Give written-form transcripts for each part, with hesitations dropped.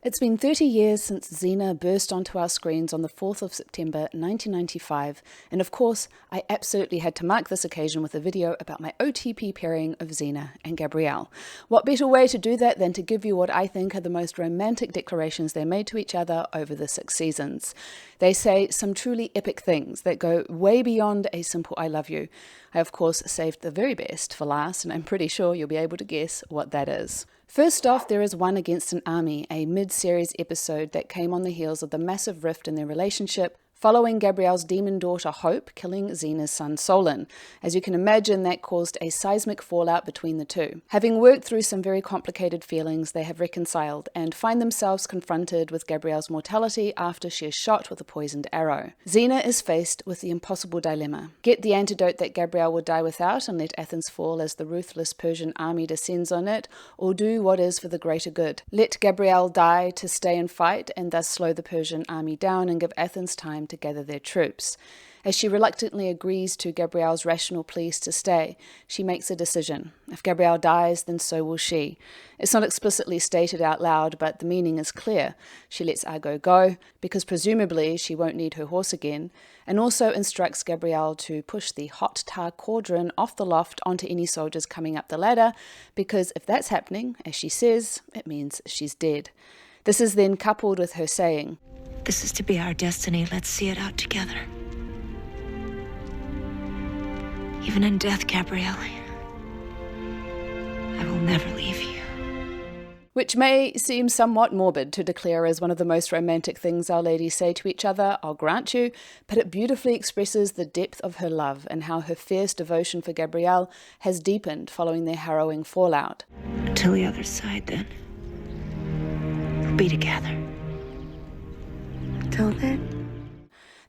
It's been 30 years since Xena burst onto our screens on the 4th of September 1995, and of course, I absolutely had to mark this occasion with a video about my OTP pairing of Xena and Gabrielle. What better way to do that than to give you what I think are the most romantic declarations they made to each other over the 6 seasons. They say some truly epic things that go way beyond a simple I love you. I of course saved the very best for last, and I'm pretty sure you'll be able to guess what that is. First off, there is One Against an Army, a mid-series episode that came on the heels of the massive rift in their relationship, following Gabrielle's demon daughter Hope killing Xena's son Solon. As you can imagine, that caused a seismic fallout between the two. Having worked through some very complicated feelings, they have reconciled and find themselves confronted with Gabrielle's mortality after she is shot with a poisoned arrow. Xena is faced with the impossible dilemma: get the antidote that Gabrielle would die without and let Athens fall as the ruthless Persian army descends on it, or do what is for the greater good. Let Gabrielle die to stay and fight and thus slow the Persian army down and give Athens time to gather their troops. As she reluctantly agrees to Gabrielle's rational pleas to stay, she makes a decision. If Gabrielle dies, then so will she. It's not explicitly stated out loud, but the meaning is clear. She lets Argo go, because presumably she won't need her horse again, and also instructs Gabrielle to push the hot tar cauldron off the loft onto any soldiers coming up the ladder, because if that's happening, as she says, it means she's dead. This is then coupled with her saying, "This is to be our destiny. Let's see it out together. Even in death, Gabrielle, I will never leave you." Which may seem somewhat morbid to declare as one of the most romantic things our ladies say to each other, I'll grant you, but it beautifully expresses the depth of her love and how her fierce devotion for Gabrielle has deepened following their harrowing fallout. Until the other side, then. We'll be together. Until then.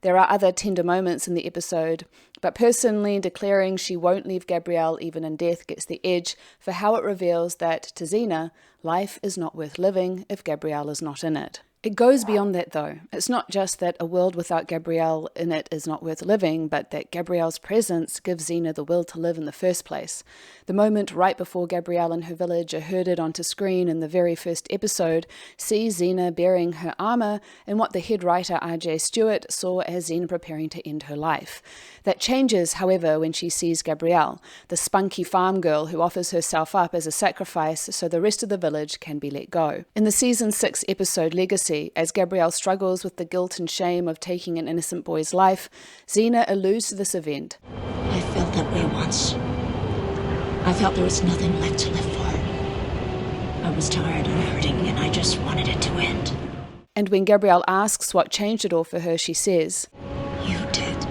There are other tender moments in the episode, but personally declaring she won't leave Gabrielle even in death gets the edge for how it reveals that, to Xena, life is not worth living if Gabrielle is not in it. It goes beyond that though. It's not just that a world without Gabrielle in it is not worth living, but that Gabrielle's presence gives Xena the will to live in the first place. The moment right before Gabrielle and her village are herded onto screen in the very first episode sees Xena bearing her armor in what the head writer R.J. Stewart saw as Xena preparing to end her life. That changes, however, when she sees Gabrielle, the spunky farm girl who offers herself up as a sacrifice so the rest of the village can be let go. In the season 6 episode Legacy, as Gabrielle struggles with the guilt and shame of taking an innocent boy's life, Xena alludes to this event. I felt that way once. I felt there was nothing left to live for. I was tired and hurting, and I just wanted it to end. And when Gabrielle asks what changed it all for her, she says, "You did."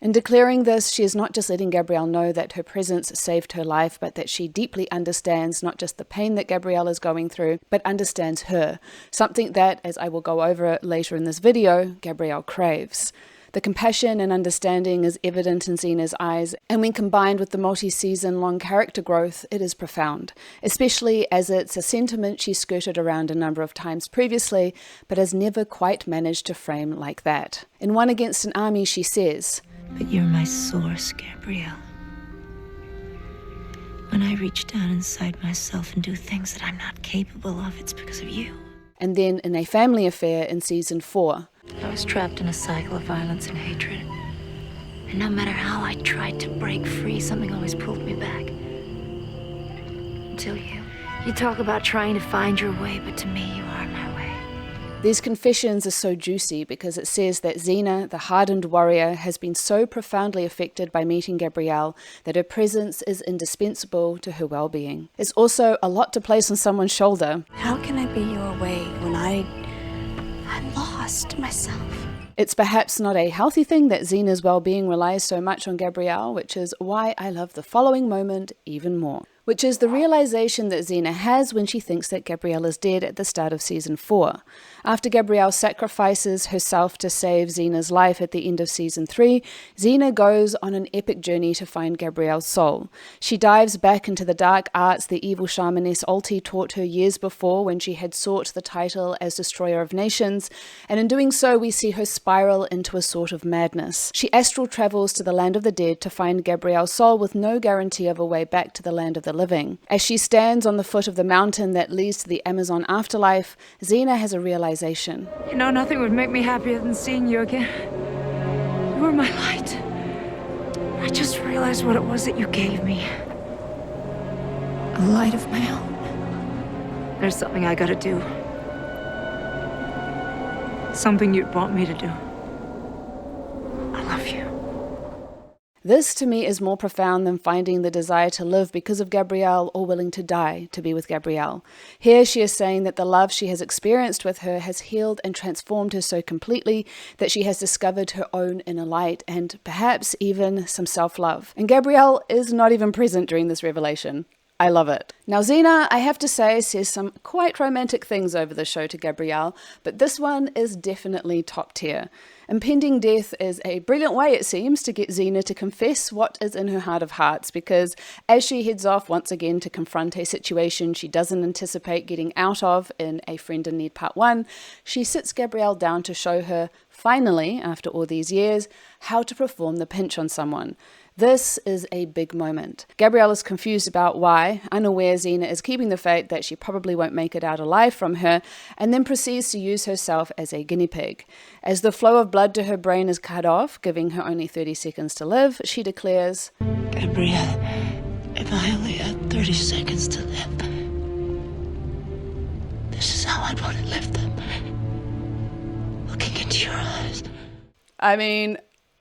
In declaring this, she is not just letting Gabrielle know that her presence saved her life, but that she deeply understands not just the pain that Gabrielle is going through, but understands her, something that, as I will go over later in this video, Gabrielle craves. The compassion and understanding is evident in Xena's eyes, and when combined with the multi-season long character growth, it is profound, especially as it's a sentiment she skirted around a number of times previously, but has never quite managed to frame like that. In One Against an Army, she says, "But you're my source, Gabrielle. When I reach down inside myself and do things that I'm not capable of, it's because of you." And then in A Family Affair in season 4, I was trapped in a cycle of violence and hatred. And no matter how I tried to break free, something always pulled me back. Until you. You talk about trying to find your way, but to me, you are my way. These confessions are so juicy because it says that Xena, the hardened warrior, has been so profoundly affected by meeting Gabrielle that her presence is indispensable to her well-being. It's also a lot to place on someone's shoulder. How can I be your way when I'm lost myself? It's perhaps not a healthy thing that Xena's well-being relies so much on Gabrielle, which is why I love the following moment even more. Which is the realization that Xena has when she thinks that Gabrielle is dead at the start of season 4. After Gabrielle sacrifices herself to save Xena's life at the end of season 3, Xena goes on an epic journey to find Gabrielle's soul. She dives back into the dark arts the evil shamaness Alti taught her years before when she had sought the title as Destroyer of Nations, and in doing so we see her spiral into a sort of madness. She astral travels to the land of the dead to find Gabrielle's soul with no guarantee of a way back to the land of the living. As she stands on the foot of the mountain that leads to the Amazon afterlife, Xena has a realization. You know, nothing would make me happier than seeing you again. You were my light. I just realized what it was that you gave me. A light of my own. There's something I gotta do. Something you'd want me to do. I love you. This, to me, is more profound than finding the desire to live because of Gabrielle or willing to die to be with Gabrielle. Here she is saying that the love she has experienced with her has healed and transformed her so completely that she has discovered her own inner light and perhaps even some self-love. And Gabrielle is not even present during this revelation. I love it. Now, Xena, I have to say, says some quite romantic things over the show to Gabrielle, but this one is definitely top tier. Impending death is a brilliant way, it seems, to get Xena to confess what is in her heart of hearts, because as she heads off once again to confront a situation she doesn't anticipate getting out of in A Friend in Need Part 1, she sits Gabrielle down to show her, finally, after all these years, how to perform the pinch on someone. This is a big moment. Gabrielle is confused about why, unaware Xena is keeping the faith that she probably won't make it out alive from her, and then proceeds to use herself as a guinea pig. As the flow of blood to her brain is cut off, giving her only 30 seconds to live, she declares, Gabrielle, if I only had 30 seconds to live, this is how I'd want to live them. Looking into your eyes. I mean,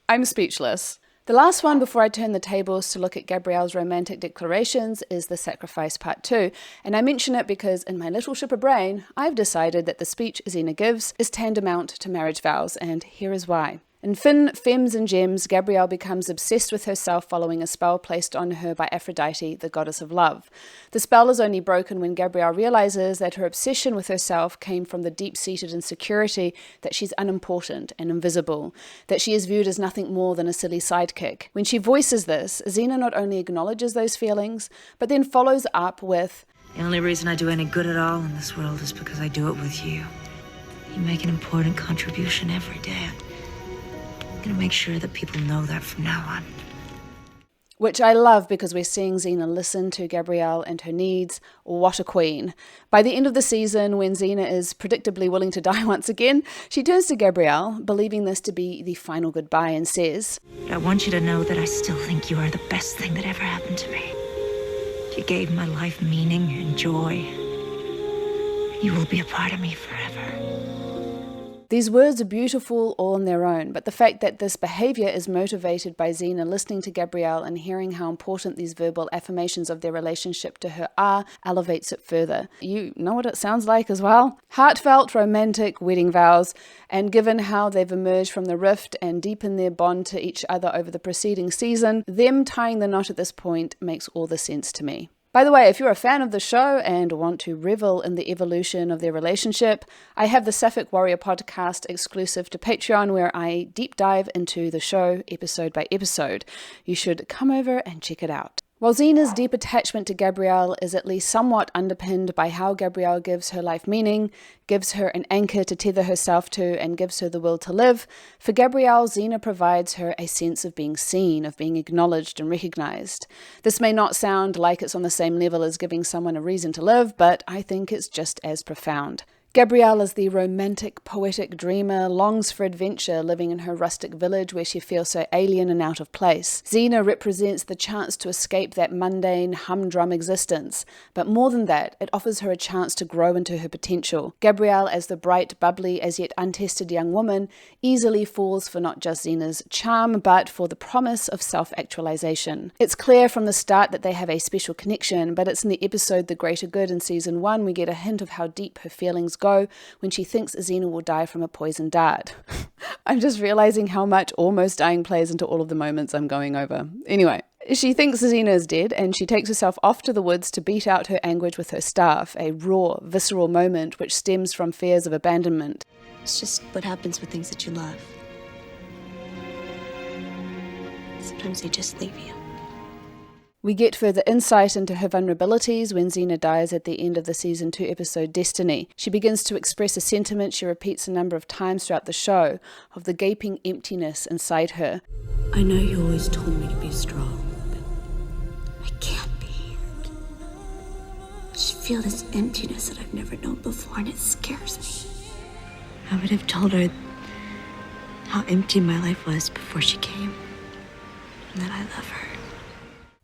I'm speechless. The last one before I turn the tables to look at Gabrielle's romantic declarations is the sacrifice part 2, and I mention it because in my little shipper brain, I've decided that the speech Xena gives is tantamount to marriage vows, and here is why. In Finn, Femmes and Gems, Gabrielle becomes obsessed with herself following a spell placed on her by Aphrodite, the goddess of love. The spell is only broken when Gabrielle realizes that her obsession with herself came from the deep-seated insecurity that she's unimportant and invisible, that she is viewed as nothing more than a silly sidekick. When she voices this, Xena not only acknowledges those feelings, but then follows up with, The only reason I do any good at all in this world is because I do it with you. You make an important contribution every day. I'm gonna make sure that people know that from now on. which I love because we're seeing Xena listen to Gabrielle and her needs. What a queen. By the end of the season, when Xena is predictably willing to die once again, she turns to Gabrielle, believing this to be the final goodbye, and says, I want you to know that I still think you are the best thing that ever happened to me. You gave my life meaning and joy. You will be a part of me forever. These words are beautiful all on their own, but the fact that this behavior is motivated by Xena listening to Gabrielle and hearing how important these verbal affirmations of their relationship to her are elevates it further. You know what it sounds like as well? Heartfelt, romantic wedding vows, and given how they've emerged from the rift and deepened their bond to each other over the preceding season, them tying the knot at this point makes all the sense to me. By the way, if you're a fan of the show and want to revel in the evolution of their relationship, I have the Sapphic Warrior podcast exclusive to Patreon where I deep dive into the show episode by episode. You should come over and check it out. While Xena's deep attachment to Gabrielle is at least somewhat underpinned by how Gabrielle gives her life meaning, gives her an anchor to tether herself to, and gives her the will to live, for Gabrielle, Xena provides her a sense of being seen, of being acknowledged and recognized. This may not sound like it's on the same level as giving someone a reason to live, but I think it's just as profound. Gabrielle is the romantic, poetic dreamer, longs for adventure, living in her rustic village where she feels so alien and out of place. Xena represents the chance to escape that mundane, humdrum existence. But more than that, it offers her a chance to grow into her potential. Gabrielle, as the bright, bubbly, as yet untested young woman, easily falls for not just Xena's charm, but for the promise of self-actualization. It's clear from the start that they have a special connection, but it's in the episode The Greater Good in Season 1 we get a hint of how deep her feelings go when she thinks Xena will die from a poison dart. I'm just realizing how much almost dying plays into all of the moments I'm going over. Anyway, she thinks Xena is dead and she takes herself off to the woods to beat out her anguish with her staff, a raw, visceral moment which stems from fears of abandonment. It's just what happens with things that you love. Sometimes they just leave you. We get further insight into her vulnerabilities when Xena dies at the end of the Season 2 episode Destiny. She begins to express a sentiment she repeats a number of times throughout the show, of the gaping emptiness inside her. I know you always told me to be strong, but I can't be. just feel this emptiness that I've never known before, and it scares me. I would have told her how empty my life was before she came, and that I love her.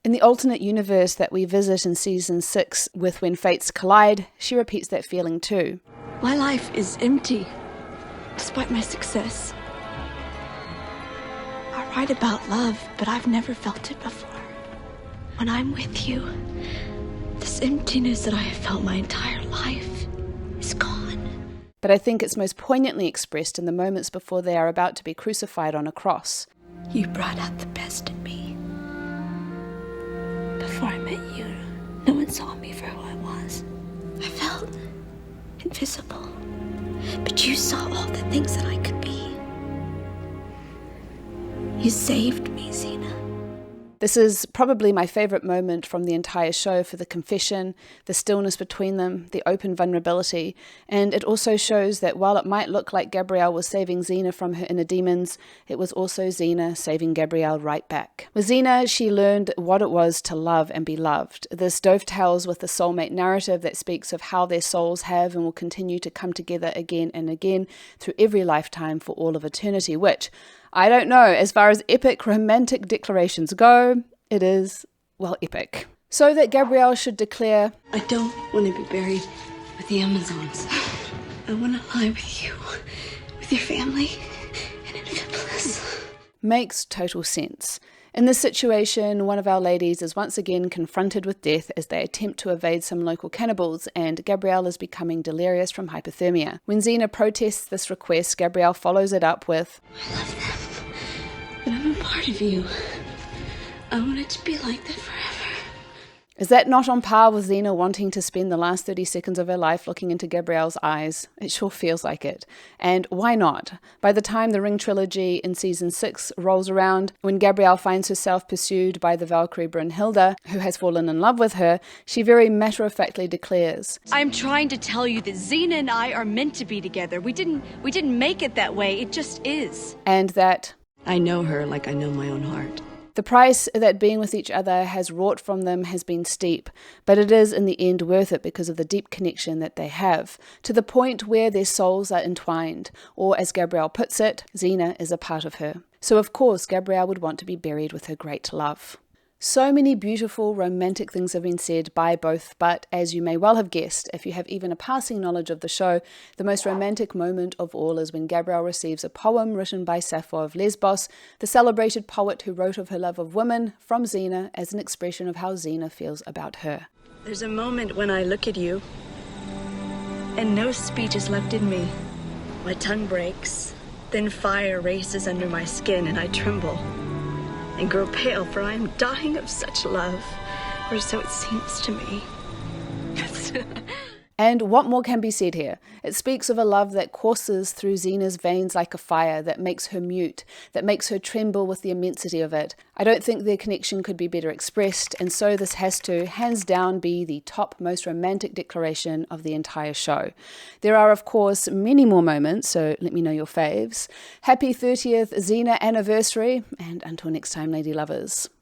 In the alternate universe that we visit in season 6 with When Fates Collide, she repeats that feeling too. My life is empty, despite my success. I write about love, but I've never felt it before. When I'm with you, this emptiness that I have felt my entire life is gone. But I think it's most poignantly expressed in the moments before they are about to be crucified on a cross. You brought out the best in me. Before I met you, no one saw me for who I was. I felt invisible. But you saw all the things that I could be. You saved me, Xena. This is probably my favourite moment from the entire show for the confession, the stillness between them, the open vulnerability, and it also shows that while it might look like Gabrielle was saving Xena from her inner demons, it was also Xena saving Gabrielle right back. With Xena, she learned what it was to love and be loved. This dovetails with the soulmate narrative that speaks of how their souls have and will continue to come together again and again through every lifetime for all of eternity, which, I don't know, as far as epic romantic declarations go, it is, well, epic. So that Gabrielle should declare, I don't want to be buried with the Amazons. I want to lie with you, with your family, and in good bliss. Makes total sense. In this situation, one of our ladies is once again confronted with death as they attempt to evade some local cannibals, and Gabrielle is becoming delirious from hypothermia. When Xena protests this request, Gabrielle follows it up with, I love them, but I'm a part of you. I want it to be like that forever. Is that not on par with Xena wanting to spend the last 30 seconds of her life looking into Gabrielle's eyes? It sure feels like it. And why not? By the time the Ring trilogy in season 6 rolls around, when Gabrielle finds herself pursued by the Valkyrie Brunhilde, who has fallen in love with her, she very matter-of-factly declares, I'm trying to tell you that Xena and I are meant to be together. We didn't make it that way. It just is. and that I know her like I know my own heart. the price that being with each other has wrought from them has been steep, but it is in the end worth it because of the deep connection that they have, to the point where their souls are entwined, or as Gabrielle puts it, Xena is a part of her. So of course Gabrielle would want to be buried with her great love. So many beautiful romantic things have been said by both, but as you may well have guessed, if you have even a passing knowledge of the show, the most romantic moment of all is when Gabrielle receives a poem written by Sappho of Lesbos, the celebrated poet who wrote of her love of women, from Xena as an expression of how Xena feels about her. There's a moment when I look at you, and no speech is left in me. My tongue breaks, then fire races under my skin, and I tremble and grow pale, for I am dying of such love, or so it seems to me. And what more can be said here? It speaks of a love that courses through Xena's veins like a fire, that makes her mute, that makes her tremble with the immensity of it. I don't think their connection could be better expressed, and so this has to, hands down, be the top most romantic declaration of the entire show. There are, of course, many more moments, so let me know your faves. Happy 30th Xena anniversary, and until next time, lady lovers.